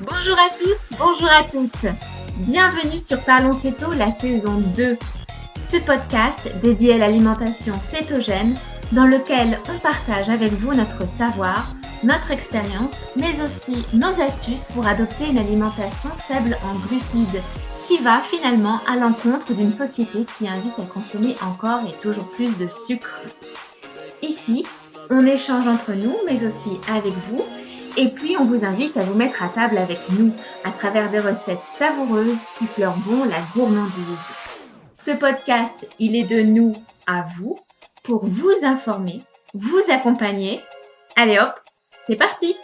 Bonjour à tous, bonjour à toutes. Bienvenue sur Parlons Céto, la saison 2. Ce podcast dédié à l'alimentation cétogène dans lequel on partage avec vous notre savoir, notre expérience, mais aussi nos astuces pour adopter une alimentation faible en glucides qui va finalement à l'encontre d'une société qui invite à consommer encore et toujours plus de sucre. Ici, on échange entre nous, mais aussi avec vous. Et puis, on vous invite à vous mettre à table avec nous à travers des recettes savoureuses qui fleurent bon la gourmandise. Ce podcast, il est de nous à vous pour vous informer, vous accompagner. Allez hop, c'est parti!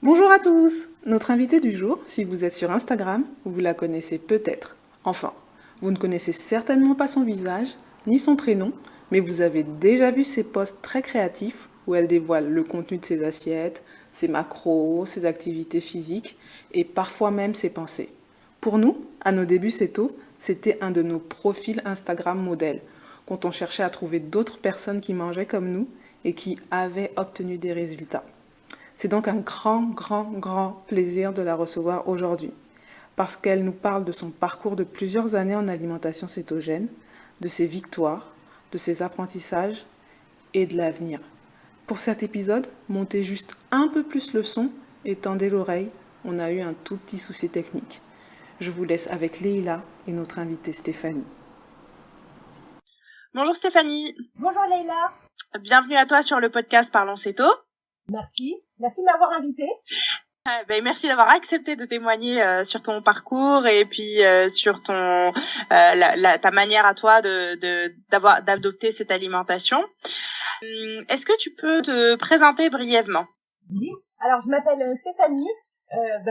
Bonjour à tous! Notre invitée du jour, si vous êtes sur Instagram, vous la connaissez peut-être. Enfin, vous ne connaissez certainement pas son visage, ni son prénom, mais vous avez déjà vu ses posts très créatifs où elle dévoile le contenu de ses assiettes, ses macros, ses activités physiques et parfois même ses pensées. Pour nous, à nos débuts Céto, c'était un de nos profils Instagram modèles, quand on cherchait à trouver d'autres personnes qui mangeaient comme nous et qui avaient obtenu des résultats. C'est donc un grand plaisir de la recevoir aujourd'hui, parce qu'elle nous parle de son parcours de plusieurs années en alimentation cétogène, de ses victoires, de ses apprentissages et de l'avenir. Pour cet épisode, montez juste un peu plus le son et tendez l'oreille, on a eu un tout petit souci technique. Je vous laisse avec Leïla et notre invitée Stéphanie. Bonjour Stéphanie. Bonjour Leïla. Bienvenue à toi sur le podcast Parlons Céto. Merci de m'avoir invitée. Merci d'avoir accepté de témoigner sur ton parcours et puis sur ton ta manière à toi d'adopter cette alimentation. Est-ce que tu peux te présenter brièvement? Oui. Alors je m'appelle Stéphanie.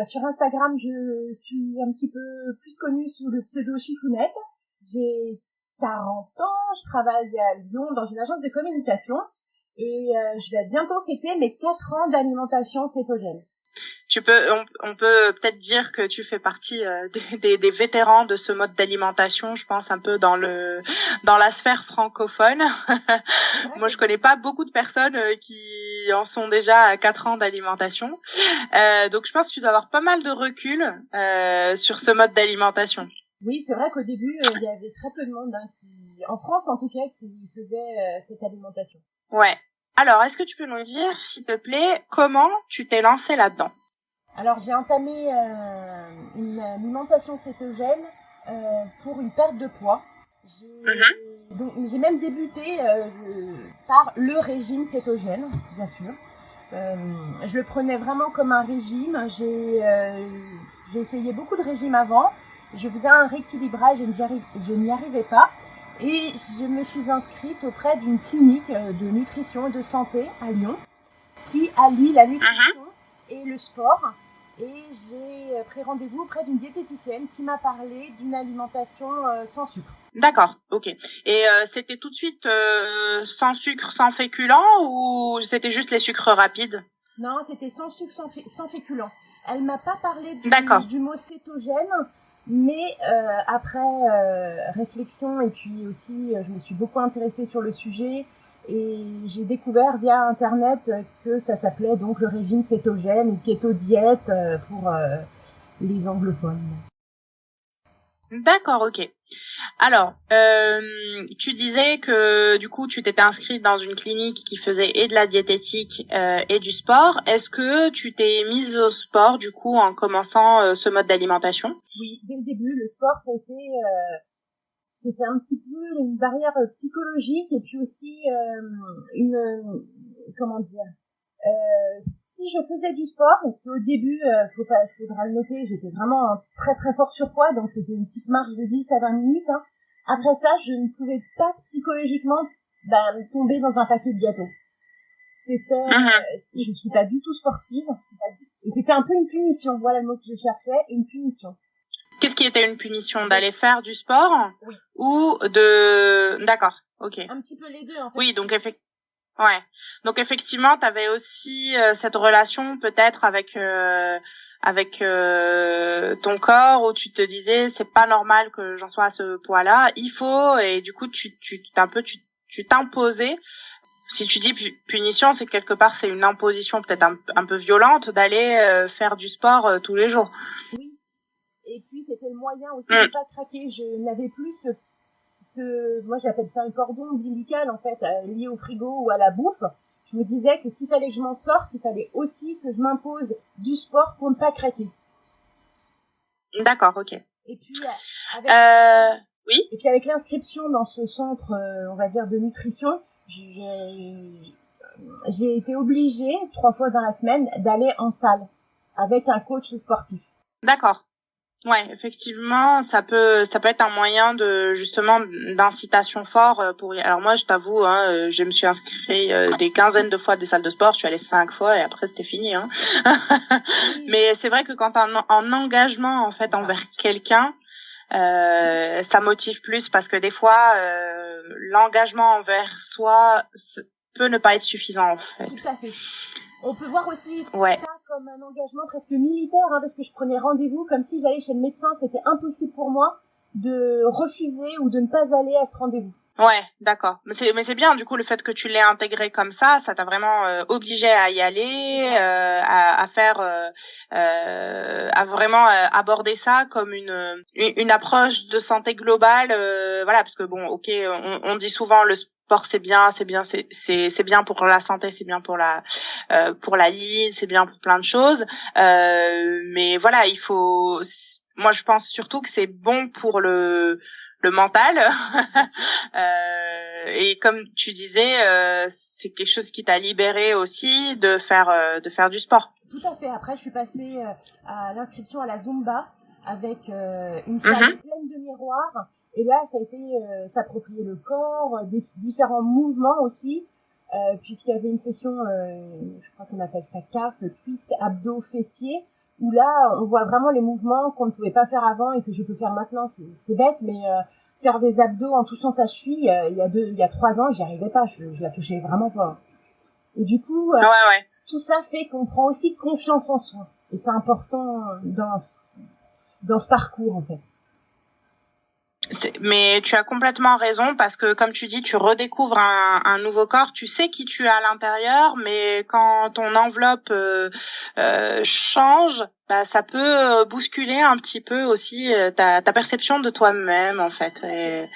Sur Instagram, je suis un petit peu plus connue sous le pseudo Chifounette. J'ai 40 ans, je travaille à Lyon dans une agence de communication. Et je vais bientôt fêter mes 4 ans d'alimentation cétogène. On peut peut-être dire que tu fais partie des vétérans de ce mode d'alimentation, je pense un peu dans la sphère francophone. Moi, je connais pas beaucoup de personnes qui en sont déjà à 4 ans d'alimentation. Donc, je pense que tu dois avoir pas mal de recul sur ce mode d'alimentation. Oui, c'est vrai qu'au début, il y avait très peu de monde, en France en tout cas, qui faisait cette alimentation. Ouais. Alors, est-ce que tu peux nous dire, s'il te plaît, comment tu t'es lancée là-dedans? Alors, j'ai entamé une alimentation cétogène pour une perte de poids. J'ai même débuté par le régime cétogène, bien sûr. Je le prenais vraiment comme un régime. J'ai essayé beaucoup de régimes avant. Je faisais un rééquilibrage et je n'y arrivais pas. Et je me suis inscrite auprès d'une clinique de nutrition et de santé à Lyon qui allie la nutrition et le sport. Et j'ai pris rendez-vous auprès d'une diététicienne qui m'a parlé d'une alimentation sans sucre. D'accord, ok. Et c'était tout de suite sans sucre, sans féculents ou c'était juste les sucres rapides? Non, c'était sans sucre, sans féculents. Elle m'a pas parlé du mot cétogène. Mais après réflexion et puis aussi je me suis beaucoup intéressée sur le sujet et j'ai découvert via internet que ça s'appelait donc le régime cétogène ou keto diète pour les anglophones. D'accord, ok. Alors, tu disais que du coup tu t'étais inscrite dans une clinique qui faisait et de la diététique et du sport. Est-ce que tu t'es mise au sport du coup en commençant ce mode d'alimentation? Oui, dès le début, le sport c'était un petit peu une barrière psychologique et puis aussi si je faisais du sport, au début, faudra le noter, j'étais vraiment très très fort surpoids, donc c'était une petite marche de 10 à 20 minutes. Hein. Après ça, je ne pouvais pas psychologiquement tomber dans un paquet de gâteaux. Je suis pas du tout sportive, et c'était un peu une punition, voilà le mot que je cherchais, une punition. Qu'est-ce qui était une punition? D'aller faire du sport? Oui. Ou de... D'accord, ok. Un petit peu les deux, en fait. Oui, donc effectivement, tu avais aussi cette relation peut-être avec avec ton corps, où tu te disais c'est pas normal que j'en sois à ce poids-là, il faut, et du coup tu t'imposais. Si tu dis punition, c'est quelque part c'est une imposition peut-être un peu violente d'aller faire du sport tous les jours. Oui. Et puis c'était le moyen aussi de pas craquer. Je n'avais plus moi j'appelle ça un cordon ombilical en fait, lié au frigo ou à la bouffe. Je me disais que s'il fallait que je m'en sorte, il fallait aussi que je m'impose du sport pour ne pas craquer. D'accord, ok. Et puis avec oui. L'inscription dans ce centre, on va dire de nutrition, j'ai été obligée 3 fois dans la semaine d'aller en salle avec un coach sportif. D'accord. Ouais, effectivement, ça peut être un moyen de justement d'incitation fort pour. Alors moi, je t'avoue, je me suis inscrit des quinzaines de fois à des salles de sport. Je suis allée 5 fois et après c'était fini. Mais c'est vrai que quand t'es en engagement en fait envers quelqu'un, ça motive plus parce que des fois l'engagement envers soi peut ne pas être suffisant en fait. Tout à fait. On peut voir aussi ça comme un engagement presque militaire, parce que je prenais rendez-vous comme si j'allais chez le médecin. C'était impossible pour moi de refuser ou de ne pas aller à ce rendez-vous. Ouais, d'accord. Mais c'est bien, du coup, le fait que tu l'aies intégré comme ça t'a vraiment obligé à y aller, à faire, à vraiment aborder ça comme une approche de santé globale, voilà, parce que bon, ok, on dit souvent le sport c'est bien pour la santé, c'est bien pour la ligne, c'est bien pour plein de choses, mais voilà, moi je pense surtout que c'est bon pour le mental. Et comme tu disais, c'est quelque chose qui t'a libéré aussi de faire du sport. Tout à fait. Après, je suis passée à l'inscription à la Zumba avec une salle pleine de miroirs. Et là, ça a été s'approprier le corps, des différents mouvements aussi, puisqu'il y avait une session, je crois qu'on appelle ça CAF, cuisses, abdos, fessiers, où là, on voit vraiment les mouvements qu'on ne pouvait pas faire avant et que je peux faire maintenant. C'est bête, mais faire des abdos en touchant sa cheville, il y a 3 ans, j'y arrivais pas, je la touchais vraiment pas. Et du coup, tout ça fait qu'on prend aussi confiance en soi. Et c'est important dans ce parcours, en fait. Mais tu as complètement raison parce que comme tu dis, tu redécouvres un nouveau corps, tu sais qui tu es à l'intérieur, mais quand ton enveloppe change, bah, ça peut bousculer un petit peu aussi ta perception de toi-même en fait. Et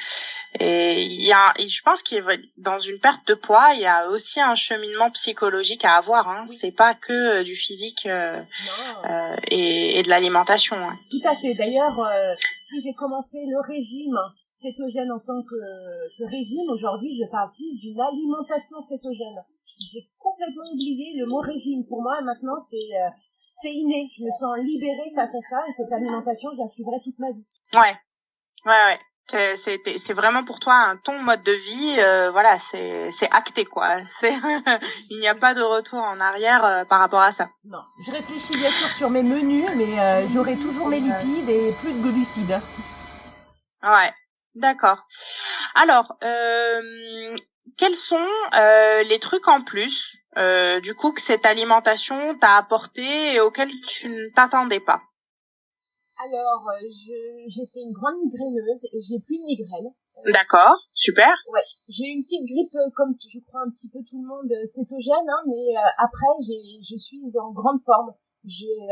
je pense qu'il dans une perte de poids, il y a aussi un cheminement psychologique à avoir. Oui. C'est pas que du physique et de l'alimentation. Tout à fait. D'ailleurs, si j'ai commencé le régime cétogène en tant que régime, aujourd'hui, je parle plus d'une alimentation cétogène. J'ai complètement oublié le mot régime. Pour moi, maintenant, c'est inné. Je me sens libérée face à ça et cette alimentation, je la suivrai toute ma vie. Ouais. C'est vraiment pour toi ton mode de vie, voilà, c'est acté quoi. Il n'y a pas de retour en arrière par rapport à ça. Non, je réfléchis bien sûr sur mes menus, mais j'aurai toujours mes lipides et plus de glucides. Ouais, d'accord. Alors, quels sont les trucs en plus du coup que cette alimentation t'a apporté et auxquels tu ne t'attendais pas? Alors, j'ai fait une grande migraineuse et j'ai plus de migraine. D'accord, super. Ouais, j'ai eu une petite grippe comme je crois un petit peu tout le monde cétogène, mais après je suis en grande forme.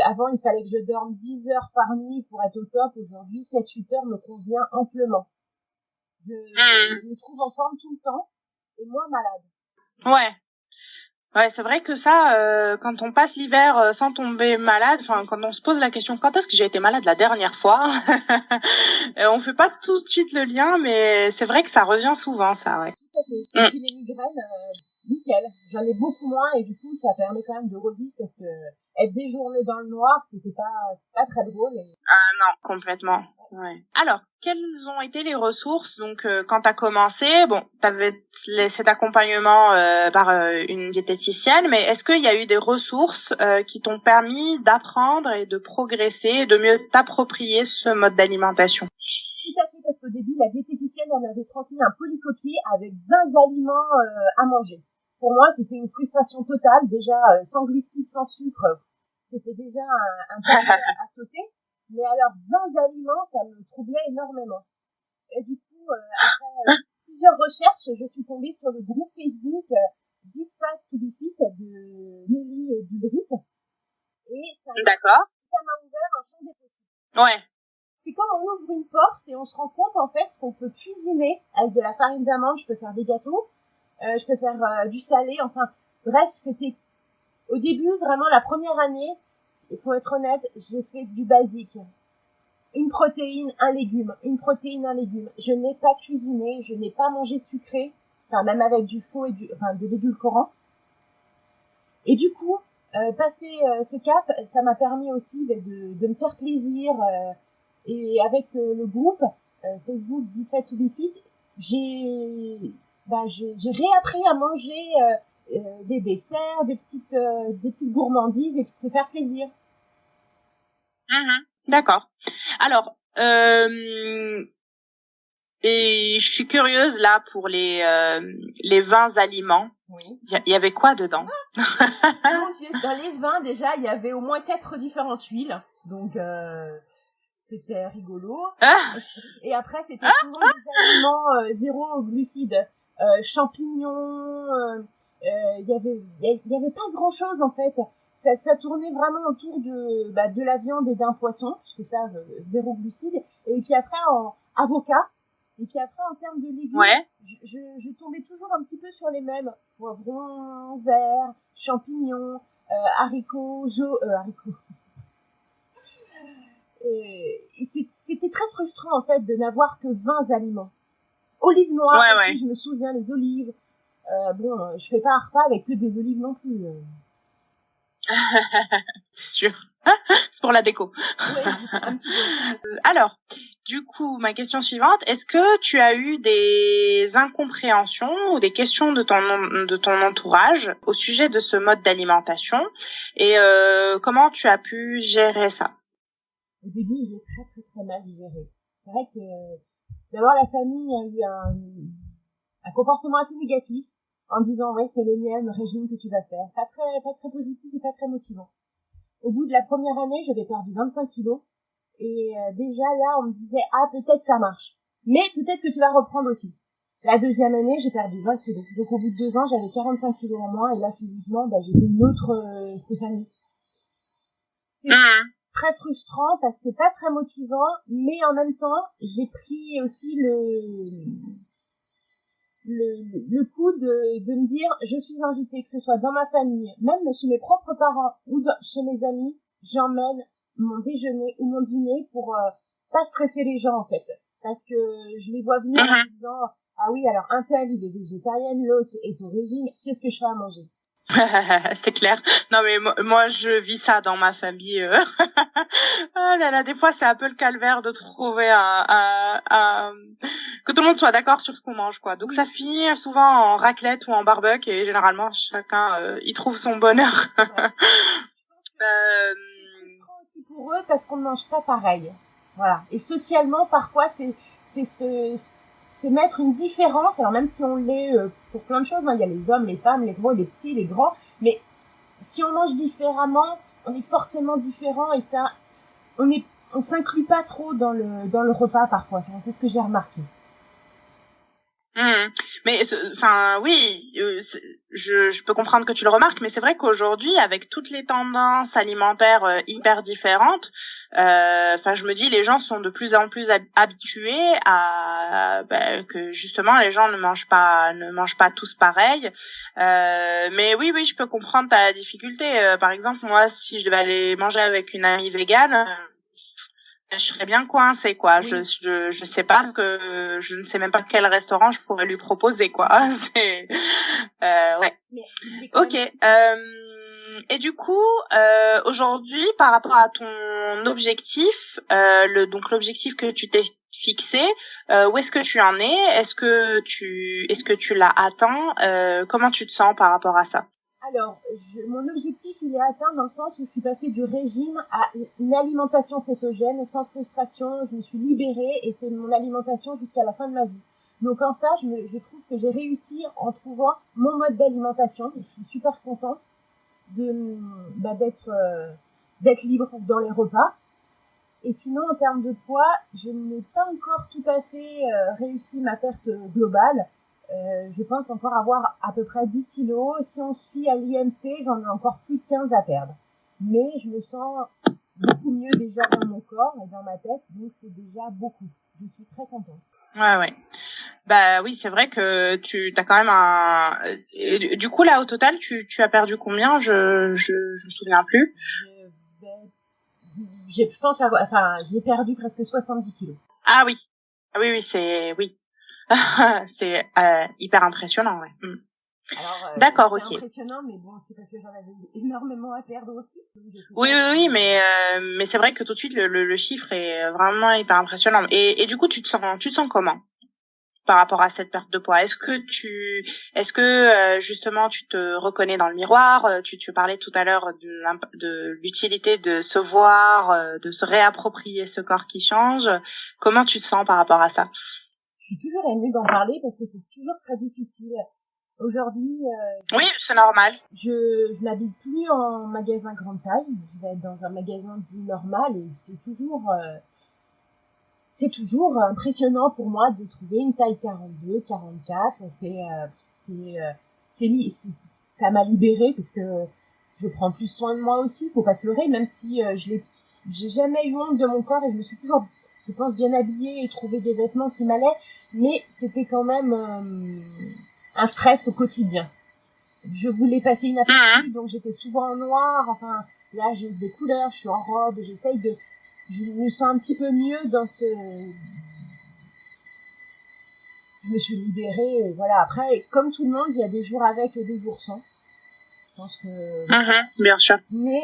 Avant il fallait que je dorme 10 heures par nuit pour être au top. Aujourd'hui 7-8 heures me convient amplement. Je me trouve en forme tout le temps et moins malade. Ouais, c'est vrai que ça, quand on passe l'hiver sans tomber malade, enfin quand on se pose la question quand est-ce que j'ai été malade la dernière fois, on fait pas tout de suite le lien, mais c'est vrai que ça revient souvent, ça, ouais. Tout à fait. Et puis les migraines, nickel. J'en ai beaucoup moins et du coup ça permet quand même de revivre parce que être des journées dans le noir, c'est pas très drôle. Ah non, complètement. Ouais. Alors, quelles ont été les ressources donc quand t'as commencé? Bon, t'avais cet accompagnement par une diététicienne, mais est-ce qu'il y a eu des ressources qui t'ont permis d'apprendre et de progresser, de mieux t'approprier ce mode d'alimentation? Tout à fait, parce qu'au début, la diététicienne elle m'avait transmis un polycopier avec 20 aliments à manger. Pour moi, c'était une frustration totale. Déjà, sans glucides, sans sucre, c'était déjà un pas à sauter. Mais alors, 20 aliments, ça me troublait énormément. Et du coup, après plusieurs recherches, je suis tombée sur le groupe Facebook Deep Fat to be Fit de Nelly et Dubrit. Et ça m'a ouvert un champ des possibles. Ouais. C'est comme on ouvre une porte et on se rend compte en fait qu'on peut cuisiner avec de la farine d'amande. Je peux faire des gâteaux, je peux faire du salé. Enfin, bref, c'était au début vraiment la première année. Il faut être honnête, j'ai fait du basique. Une protéine, un légume. Une protéine, un légume. Je n'ai pas cuisiné, je n'ai pas mangé sucré, enfin même avec du faux et de l'édulcorant. Et du coup, passer ce cap, ça m'a permis aussi de me faire plaisir. Et avec le groupe Facebook Be Fat to Be Fit, j'ai réappris à manger des desserts, des petites gourmandises et puis de se faire plaisir. D'accord. Alors, et je suis curieuse là pour les 20 aliments. Oui. Il y avait quoi dedans? Mon Dieu, dans les 20 déjà, il y avait au moins 4 différentes huiles. Donc c'était rigolo. Et après, c'était souvent des aliments zéro glucides, champignons. Il y avait pas grand chose en fait. Ça tournait vraiment autour de la viande et d'un poisson, puisque ça, zéro glucides. Et puis après, en avocat. Et puis après, en termes de légumes, je tombais toujours un petit peu sur les mêmes. Poivrons verts, champignons, haricots. Et c'était très frustrant, en fait, de n'avoir que 20 aliments. Olives noires aussi, je me souviens, les olives. Je fais pas un repas avec que des olives non plus. C'est sûr. C'est pour la déco. Oui, un petit peu. Alors, du coup, ma question suivante, est-ce que tu as eu des incompréhensions ou des questions de ton entourage au sujet de ce mode d'alimentation et comment tu as pu gérer ça? Au début, j'ai très mal géré. C'est vrai que d'abord la famille a eu un comportement assez négatif en disant ouais c'est l'énième régime que tu vas faire, pas très positif et pas très motivant. Au bout de la première année, j'avais perdu 25 kilos et déjà là on me disait ah peut-être ça marche, mais peut-être que tu vas reprendre aussi. La deuxième année, j'ai perdu 20 kilos. Donc au bout de 2 ans, j'avais 45 kilos en moins et là physiquement, j'étais une autre Stéphanie. C'est très frustrant parce que pas très motivant, mais en même temps, j'ai pris aussi le coup de me dire je suis invitée, que ce soit dans ma famille, même chez mes propres parents ou chez mes amis, j'emmène mon déjeuner ou mon dîner pour pas stresser les gens en fait, parce que je les vois venir en disant ah oui alors un tel il est végétarien, l'autre est au régime, qu'est-ce que je fais à manger? C'est clair. Non mais moi je vis ça dans ma famille. Oh là là, des fois c'est un peu le calvaire de trouver que tout le monde soit d'accord sur ce qu'on mange quoi. Donc ça finit souvent en raclette ou en barbecue et généralement chacun y trouve son bonheur. C'est aussi pour eux parce qu'on ne mange pas pareil. Voilà. Et socialement parfois c'est mettre une différence, alors même si on l'est pour plein de choses, il y a les hommes, les femmes, les gros, les petits, les grands, mais si on mange différemment, on est forcément différent et ça, on s'inclut pas trop dans le repas parfois, c'est ce que j'ai remarqué. Mais enfin oui, je peux comprendre que tu le remarques, mais c'est vrai qu'aujourd'hui avec toutes les tendances alimentaires hyper différentes, enfin je me dis les gens sont de plus en plus habitués à que justement les gens ne mangent pas tous pareil. Mais oui je peux comprendre ta difficulté. Par exemple moi si je devais aller manger avec une amie végane, je serais bien coincée quoi. Oui. Je sais pas que je ne sais même pas quel restaurant je pourrais lui proposer quoi. C'est ouais. OK. Et du coup aujourd'hui par rapport à ton objectif donc l'objectif que tu t'es fixé, où est-ce que tu en es? Est-ce que tu l'as atteint? Comment tu te sens par rapport à ça? Alors, mon objectif, il est atteint dans le sens où je suis passée du régime à une alimentation cétogène sans frustration. Je me suis libérée et c'est mon alimentation jusqu'à la fin de ma vie. Donc en ça, je trouve que j'ai réussi en trouvant mon mode d'alimentation. Je suis super contente d'être d'être libre dans les repas. Et sinon, en termes de poids, je n'ai pas encore tout à fait réussi ma perte globale. Je pense encore avoir à peu près 10 kilos. Si on se fie à l'IMC, j'en ai encore plus de 15 à perdre. Mais je me sens beaucoup mieux déjà dans mon corps et dans ma tête, donc c'est déjà beaucoup. Je suis très contente. Ouais. Bah oui, c'est vrai que tu as quand même un... Du coup, là, au total, tu as perdu combien? Je me souviens plus. Je pense avoir... Enfin, j'ai perdu presque 70 kilos. Ah oui. Oui, c'est... Oui. C'est hyper impressionnant, ouais. Alors, d'accord, c'est ok. impressionnant, mais bon, c'est parce que j'en avais énormément à perdre aussi. Oui, mais c'est vrai que tout de suite le chiffre est vraiment hyper impressionnant. Et du coup, tu te sens comment par rapport à cette perte de poids? Est-ce que justement tu te reconnais dans le miroir? Tu parlais tout à l'heure de l'utilité de se voir, de se réapproprier ce corps qui change. Comment tu te sens par rapport à ça? Je suis toujours émue d'en parler parce que c'est toujours très difficile. Aujourd'hui, oui, c'est normal. Je n'habite plus en magasin grande taille. Je vais être dans un magasin dit normal et c'est toujours impressionnant pour moi de trouver une taille 42, 44. Ça m'a libérée parce que je prends plus soin de moi aussi. Faut pas se leurrer, même si j'ai jamais eu honte de mon corps et je me suis toujours, je pense, bien habillée et trouvé des vêtements qui m'allaient. Mais c'était quand même un stress au quotidien. Je voulais passer inaperçue, donc j'étais souvent en noir. Enfin, là, j'ai des couleurs, je suis en robe, je me sens un petit peu mieux dans ce... Je me suis libérée, et voilà. Après, comme tout le monde, il y a des jours avec et des jours sans. Je pense que... bien sûr. Mais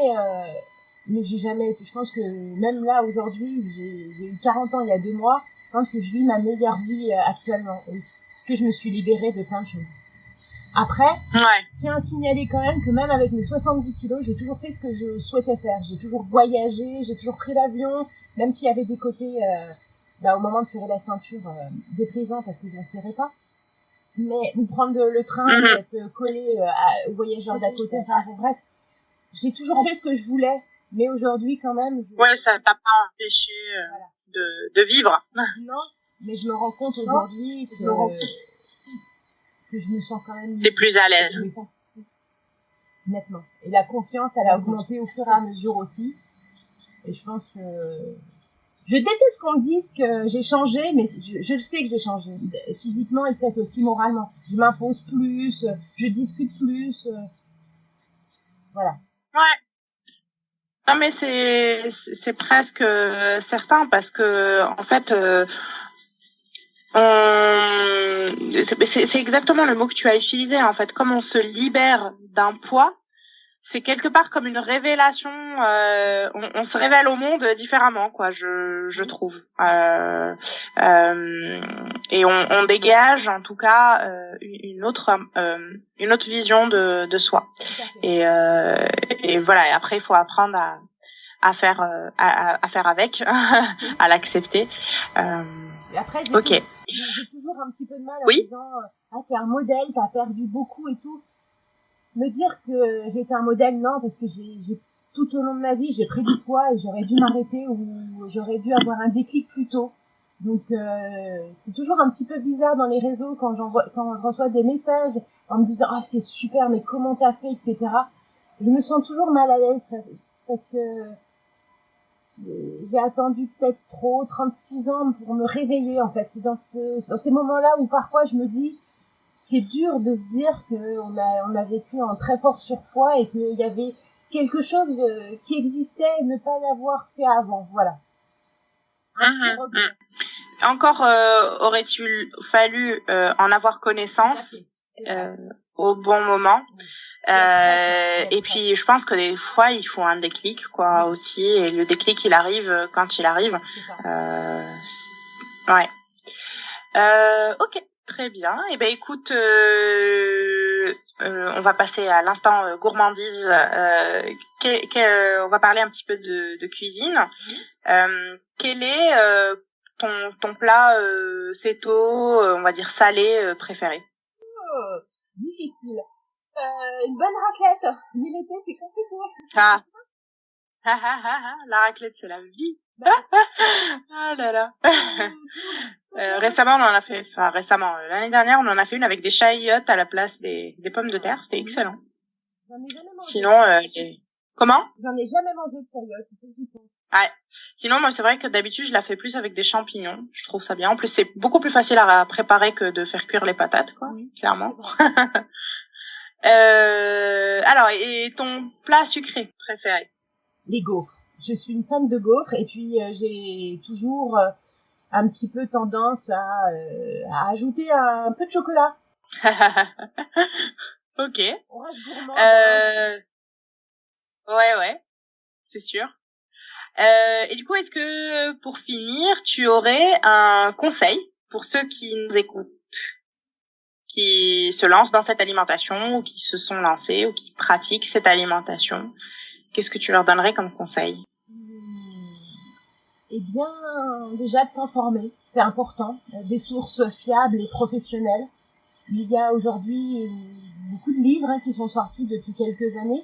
j'ai jamais été... Je pense que même là, aujourd'hui, j'ai eu 40 ans il y a 2 mois, je pense que je vis ma meilleure vie actuellement. Parce que je me suis libérée de plein de choses. Après, je tiens à signaler quand même que même avec mes 70 kilos, j'ai toujours fait ce que je souhaitais faire. J'ai toujours voyagé, j'ai toujours pris l'avion, même s'il y avait des côtés, au moment de serrer la ceinture, déplaisants parce que je la serrais pas. Mais ou prendre le train et être collé aux voyageurs d'à côté, enfin bref, j'ai toujours fait ce que je voulais. Mais aujourd'hui quand même... Ouais, ça t'a pas empêché de vivre. Non, mais je me rends compte aujourd'hui que je me sens quand même... T'es plus à l'aise. Nettement. Et la confiance, elle a augmenté au fur et à mesure aussi. Et je pense que... Je déteste qu'on me dise que j'ai changé, mais je le sais que j'ai changé. Physiquement et peut-être aussi moralement. Je m'impose plus, je discute plus. Voilà. Ouais. Non, mais c'est presque certain parce que, en fait... c'est exactement le mot que tu as utilisé en fait. Comme on se libère d'un poids, c'est quelque part comme une révélation. On se révèle au monde différemment, quoi. Je trouve. Et on dégage en tout cas une autre vision de soi. Et voilà. Et après, il faut apprendre à faire avec, à l'accepter. Après, ok. J'ai toujours un petit peu de mal en disant t'es un modèle, t'as perdu beaucoup et tout. Me dire que j'étais un modèle, non, parce que j'ai tout au long de ma vie, j'ai pris du poids et j'aurais dû m'arrêter ou j'aurais dû avoir un déclic plus tôt. Donc c'est toujours un petit peu bizarre dans les réseaux quand je reçois des messages en me disant c'est super, mais comment t'as fait, etc. Je me sens toujours mal à l'aise parce que j'ai attendu peut-être trop, 36 ans pour me réveiller en fait. C'est dans ces moments-là où parfois je me dis c'est dur de se dire qu'on a vécu un très fort surpoids et qu'il y avait quelque chose qui existait et ne pas l'avoir fait avant. Voilà. Encore aurait-il fallu en avoir connaissance au bon moment. Et puis je pense que des fois il faut un déclic quoi aussi, et le déclic il arrive quand il arrive. Ouais. Ok, très bien. Et ben écoute, on va passer à l'instant gourmandise. On va parler un petit peu de cuisine. Quel est ton plat céto, on va dire salé préféré? Difficile. Une bonne raclette. Mais l'été, c'est compliqué. Ah. La raclette, c'est la vie. Ah là là. Récemment, on en a fait, enfin récemment, l'année dernière, on en a fait une avec des chayotes à la place des pommes de terre. C'était excellent. J'en ai jamais mangé. Sinon, comment? J'en ai jamais mangé de chayotte, il faut que j'y pense. Ouais. Sinon, moi, c'est vrai que d'habitude, je la fais plus avec des champignons. Je trouve ça bien. En plus, c'est beaucoup plus facile à préparer que de faire cuire les patates, quoi. Oui. Clairement. Alors, et ton plat sucré préféré? Les gaufres. Je suis une fan de gaufres et puis j'ai toujours un petit peu tendance à ajouter un peu de chocolat. Ok. On reste gourmand. Ouais, c'est sûr. Et du coup, est-ce que pour finir, tu aurais un conseil pour ceux qui nous écoutent, qui se lancent dans cette alimentation ou qui se sont lancés ou qui pratiquent cette alimentation? Qu'est-ce que tu leur donnerais comme conseil? Eh bien, déjà de s'informer, c'est important. Des sources fiables et professionnelles. Il y a aujourd'hui beaucoup de livres qui sont sortis depuis quelques années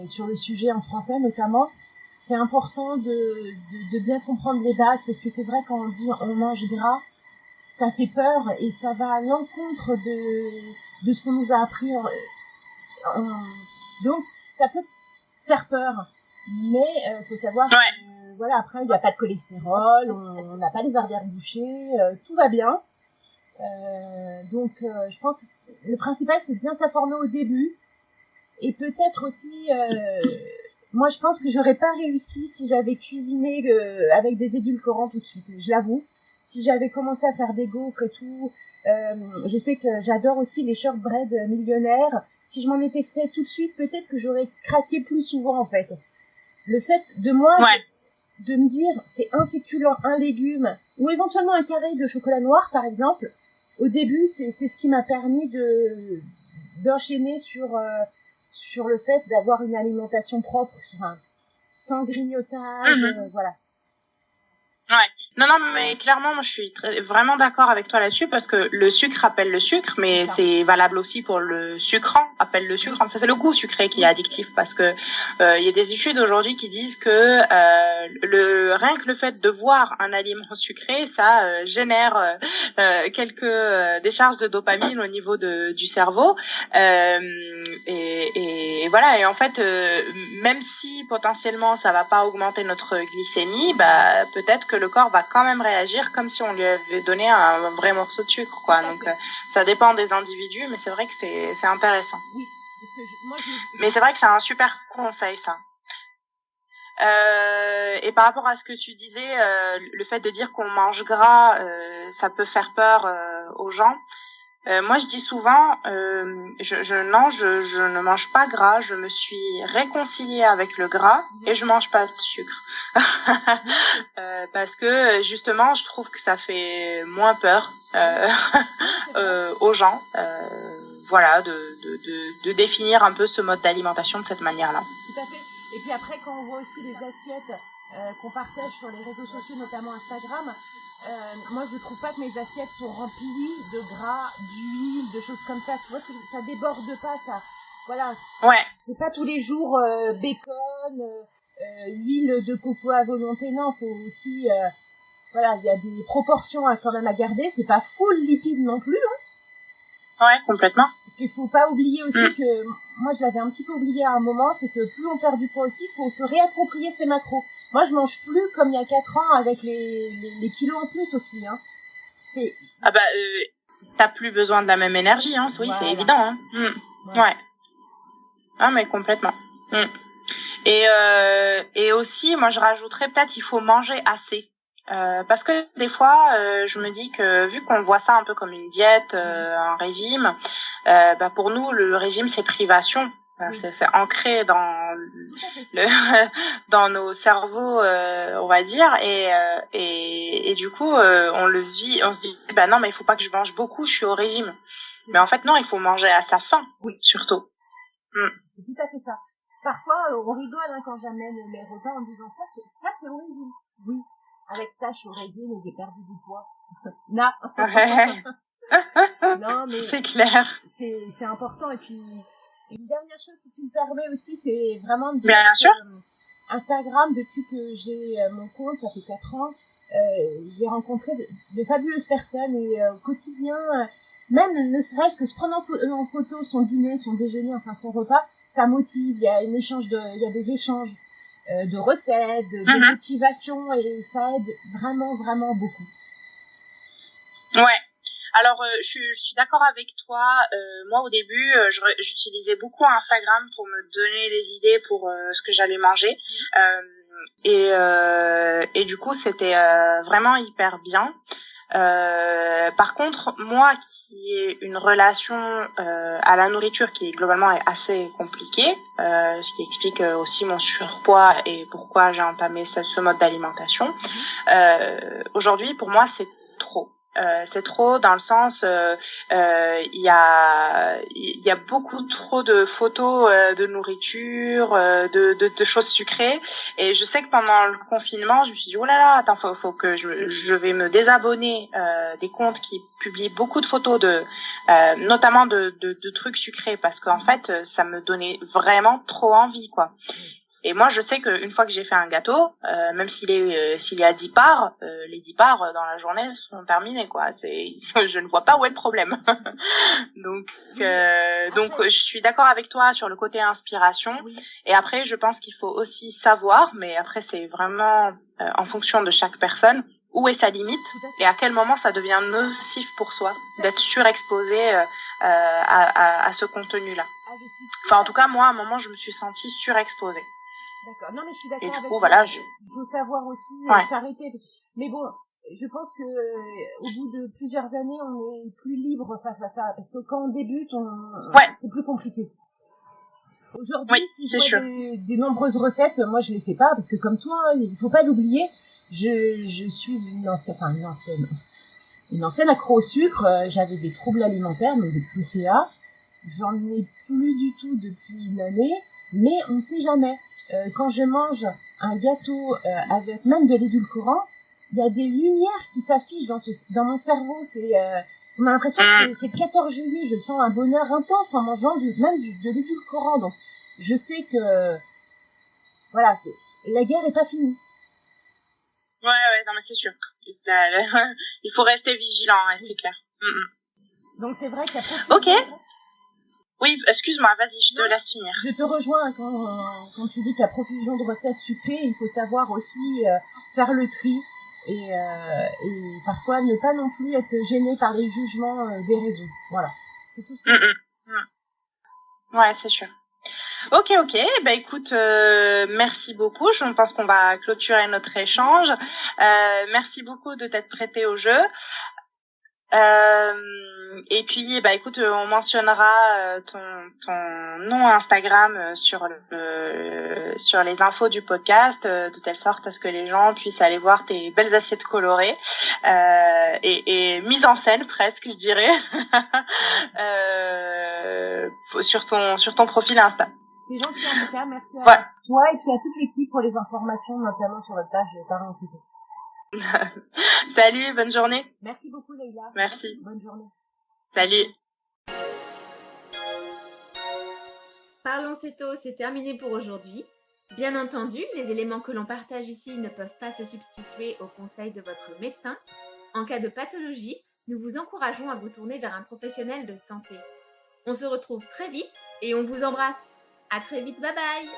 sur le sujet en français notamment. C'est important de bien comprendre les bases parce que c'est vrai quand on dit on mange gras, ça fait peur et ça va à l'encontre de ce qu'on nous a appris. Donc ça peut faire peur, mais faut savoir que voilà, après il n'y a pas de cholestérol, on n'a pas les artères bouchées, tout va bien. Donc je pense que le principal c'est de bien s'informer au début et peut-être aussi moi je pense que j'aurais pas réussi si j'avais cuisiné avec des édulcorants tout de suite, je l'avoue. Si j'avais commencé à faire des gaufres et tout, je sais que j'adore aussi les shortbread millionnaires. Si je m'en étais fait tout de suite, peut-être que j'aurais craqué plus souvent en fait. Le fait de moi de me dire c'est un féculent, un légume ou éventuellement un carré de chocolat noir par exemple. Au début, c'est ce qui m'a permis d'enchaîner sur le fait d'avoir une alimentation propre, enfin, sans grignotage, voilà. Ouais. Non, mais clairement, moi, je suis vraiment d'accord avec toi là-dessus parce que le sucre appelle le sucre, mais c'est valable aussi pour le sucrant appelle le sucre. Enfin, c'est le goût sucré qui est addictif parce que il y a des études aujourd'hui qui disent que rien que le fait de voir un aliment sucré, ça génère quelques décharges de dopamine au niveau du cerveau. Et voilà. Et en fait, même si potentiellement ça va pas augmenter notre glycémie, bah peut-être que le corps va quand même réagir comme si on lui avait donné un vrai morceau de sucre, quoi. Donc ça dépend des individus, mais c'est vrai que c'est intéressant. Oui, parce que mais c'est vrai que c'est un super conseil, ça. Et par rapport à ce que tu disais, le fait de dire qu'on mange gras, ça peut faire peur aux gens. Moi, je dis souvent, je ne mange pas gras. Je me suis réconciliée avec le gras et je mange pas de sucre parce que justement, je trouve que ça fait moins peur aux gens. Voilà, de définir un peu ce mode d'alimentation de cette manière-là. Tout à fait. Et puis après, quand on voit aussi les assiettes qu'on partage sur les réseaux sociaux, notamment Instagram. Moi, je trouve pas que mes assiettes sont remplies de gras, d'huile, de choses comme ça. Tu vois, ça déborde pas, ça. Voilà. Ouais. C'est pas tous les jours bacon, huile de coco à volonté. Non, faut aussi, voilà, il y a des proportions quand même à garder. C'est pas full lipide non plus. Ouais, complètement. Parce qu'il faut pas oublier aussi que, moi, je l'avais un petit peu oublié à un moment, c'est que plus on perd du poids aussi, faut se réapproprier ses macros. Moi, je mange plus comme il y a 4 ans avec les kilos en plus aussi, hein. Ah bah, t'as plus besoin de la même énergie, hein. Oui, voilà. C'est évident, hein. Voilà. Ouais. Ah, mais complètement. Et aussi, moi, je rajouterais peut-être, il faut manger assez. Parce que des fois, je me dis que vu qu'on voit ça un peu comme une diète, un régime, bah pour nous, le régime, c'est privation. C'est ancré dans dans nos cerveaux, on va dire, et du coup on le vit, on se dit bah non mais il faut pas que je mange beaucoup, je suis au régime. Mais en fait non, il faut manger à sa faim, surtout. C'est tout à fait ça. Parfois on rigole quand j'amène mes repas en disant ça c'est au régime. Oui, avec ça je suis au régime et j'ai perdu du poids. Non. Non mais c'est clair. C'est important et puis Et une dernière chose, si tu me permets aussi, c'est vraiment de dire Bien sûr. Instagram, depuis que j'ai mon compte, ça fait 4 ans, j'ai rencontré de fabuleuses personnes et au quotidien, même ne serait-ce que se prendre en photo son dîner, son déjeuner, enfin son repas, ça motive. Il y a il y a des échanges de recettes, de motivation et ça aide vraiment, vraiment beaucoup. Ouais. Alors, je suis d'accord avec toi. Moi, au début, j'utilisais beaucoup Instagram pour me donner des idées pour ce que j'allais manger. Et du coup, c'était vraiment hyper bien. Par contre, moi qui ai une relation à la nourriture qui globalement est assez compliquée, ce qui explique aussi mon surpoids et pourquoi j'ai entamé ce mode d'alimentation, aujourd'hui pour moi c'est trop. C'est trop dans le sens il y a beaucoup trop de photos de nourriture, de choses sucrées, et je sais que pendant le confinement je me suis dit oh là là, attends, faut que je vais me désabonner des comptes qui publient beaucoup de photos notamment de trucs sucrés, parce qu'en fait ça me donnait vraiment trop envie quoi. Et moi, je sais qu'une fois que j'ai fait un gâteau, même s'il est à 10 parts, les 10 parts dans la journée sont terminées, quoi. Je ne vois pas où est le problème. Donc, je suis d'accord avec toi sur le côté inspiration. Oui. Et après, je pense qu'il faut aussi savoir, mais après, c'est vraiment en fonction de chaque personne, où est sa limite et à quel moment ça devient nocif pour soi d'être surexposé à ce contenu-là. Enfin, en tout cas, moi, à un moment, je me suis sentie surexposée. D'accord. Non, mais je suis d'accord avec toi. Voilà, Il faut savoir aussi s'arrêter. Mais bon, je pense que au bout de plusieurs années, on est plus libre face à ça. Parce que quand on débute, c'est plus compliqué. Aujourd'hui, si je vois des nombreuses recettes, moi je les fais pas parce que comme toi, il faut pas l'oublier, je suis une ancienne accro au sucre. J'avais des troubles alimentaires, donc des TCA. J'en ai plus du tout depuis une année, mais on ne sait jamais. Quand je mange un gâteau avec même de l'édulcorant, il y a des lumières qui s'affichent dans mon cerveau. On a l'impression que c'est le 14 juillet, je sens un bonheur intense en mangeant de l'édulcorant. Donc, je sais que, voilà, la guerre est pas finie. Ouais, non mais c'est sûr. Il faut rester vigilant, c'est clair. Donc c'est vrai qu'après... Ok. Oui, excuse-moi, vas-y, je te laisse finir. Je te rejoins quand tu dis qu'il y a profusion de recettes sucrées, il faut savoir aussi faire le tri et parfois ne pas non plus être gêné par les jugements des réseaux. Voilà. C'est tout ce que Ouais, c'est sûr. Ok, bah écoute, merci beaucoup. Je pense qu'on va clôturer notre échange. Merci beaucoup de t'être prêté au jeu. Et puis, bah écoute, on mentionnera ton nom Instagram sur les infos du podcast, de telle sorte à ce que les gens puissent aller voir tes belles assiettes colorées et mises en scène presque, je dirais, sur ton profil Insta. C'est gentil en tout cas, merci à toi et puis à toute l'équipe pour les informations, notamment sur votre page Parlons Céto. Salut, bonne journée. Merci beaucoup Leïla. Merci. Bonne journée. Salut. Parlons Céto, c'est terminé pour aujourd'hui. Bien entendu, les éléments que l'on partage ici ne peuvent pas se substituer aux conseils de votre médecin. En cas de pathologie, nous vous encourageons à vous tourner vers un professionnel de santé. On se retrouve très vite et on vous embrasse. À très vite, bye bye!